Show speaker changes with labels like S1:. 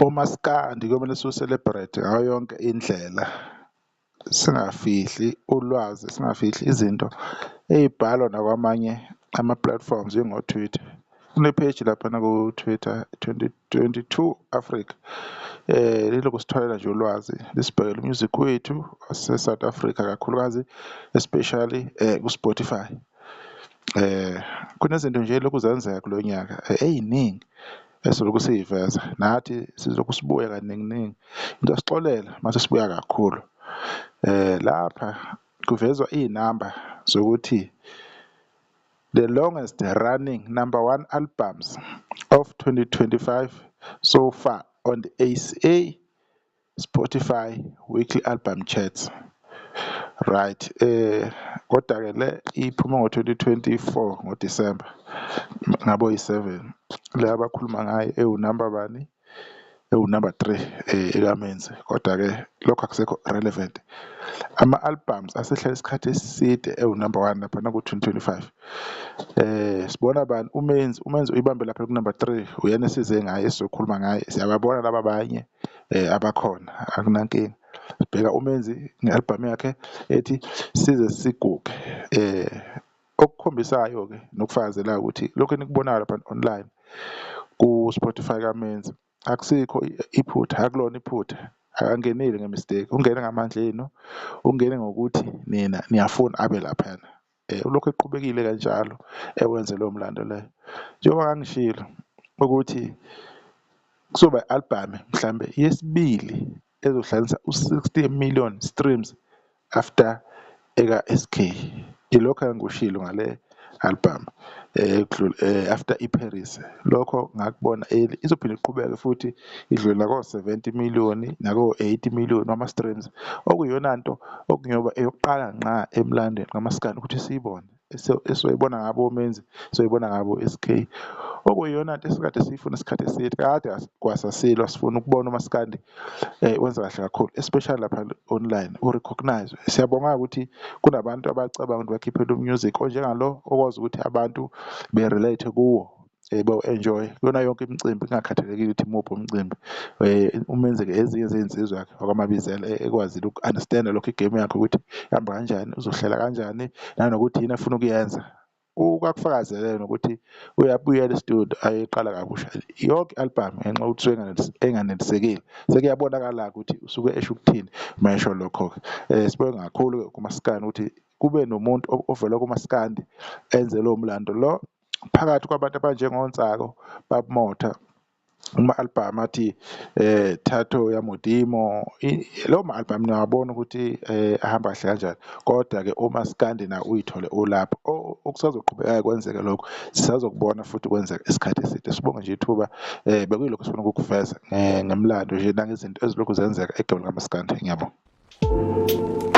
S1: omaskandi kumele siwuselebrate ngayo yonke indlela, singafihli ulwazi, singafihli izinto ey'bhalwa nakwamanye ama-platforms njengo-Twitter. Kune-page laphana ku-Twitter 2022 Africa, lilokhu sitholela nje ulwazi, lisibhekele umusic wethu wase-South Africa kakhulukazi, especially ku-Spotify. Kunezinto nje lokhu zenzeka kulo nyaka ey'ningi esilokhu siy'veza, nathi sizokhu sibuya kaninginingi into sixolela mase sibuya kakhulu. Lapha kuvezwa iy'namba zokuthi the longest running number 1 albums of 2025 so far on the ACA Spotify weekly album charts. Right, kodwa-ke le iphuma ngo-2024 ngoDisemba ngabo yi-7 le abakhuluma ngayo ewunamba bani, ewunamba 3 eKamenzi, kodwa-ke lokho akusekho relevant. Ama-albums asehlala isikhathi eside ewunamba 1 laphana ku-2025. Sibona bani uMenzi uyibambe lapha ku-number 3, uyena esize ngaye esizokhuluma ngaye, siyababona laba abanye abakhona, akunankinga. Sibheka uMenzi nge-album yakhe ethi size siguge, okukhombisayo-ke nokufakazela ukuthi lokhu enikubonayo lapha online ku-Spotify kaMenzi akusikho iphutha, akulona iphutha, akangenile nge-mistake, ungene ngamandla enu, ungene ngokuthi nina niyafuna abe laphana. Ulokhu eqhubekile kanjalo ewenze lowo mlando leyo, njengoba ngangishilo ukuthi kuzoba i-album mhlambe yesibili ezohlanganisa u-60 million streams after eka-SK. Ilokho engikushilo ngale album after iParis. Lokho ngakubona izophinde iqhubeke futhi idlule nako-70 million nako-80 million wama-streams, okuyiyona nto okuyoba eyokuqala nqa emlandweni kamaskandi ukuthi siyibone, esoyibona ngabo oMenzi, soyibona ngabo SK, okuyiyona nto esikade siyifuna isikhathi eside, kade kwasasilwa sifuna ukubona umaskandi wenza kahle kakhulu, especially lapha online urecognize. Siyabonga ukuthi kunabantu abacabanga ukuthi bakhiphe lo music onjengalo okwazi ukuthi abantu be-relate kuwo, bawu-enjoy kuyona yonke imicimbi, kungakhathalekile ukuthi imuphi umcimbi. UMenzi-ke ezinye zey'nsizwa wakwamabizela ekwazile uku-understand-a lokho igame yakhe ukuthi ihamba kanjani, uzohlela kanjani, nanokuthi yini afuna ukuyenza. Ukakufakazelele nokuthi uyabuyela e-studio ayeqala kabusha yonke i-album ngenxa yokuthi usuke enganelisekile, sekuyabonakala-ke ukuthi usuke esho ukuthini mayesho lokho-ke. Sibonge kakhulu kumaskandi ukuthi kube nomuntu ovela kumaskandi enze lowo mlando lo phakathi kwabantu abanjengoNtsako babuMotha, uma-album athi Thato ya Modimo, lawo ma-album niyawabona ukuthi ahamba kahle kanjani, kodwa-ke umaskandi na uyithole ulapho. Okusazoqhubeka kwenzeke lokho sisazokubona futhi kwenzeka isikhathi eside. Sibonge nje ithuba, bekuyilokho sifuna ukukuveza ngemlando nje nangezinto ezilokhu zenzeka egabeni kamaskandi. Ngiyabonga.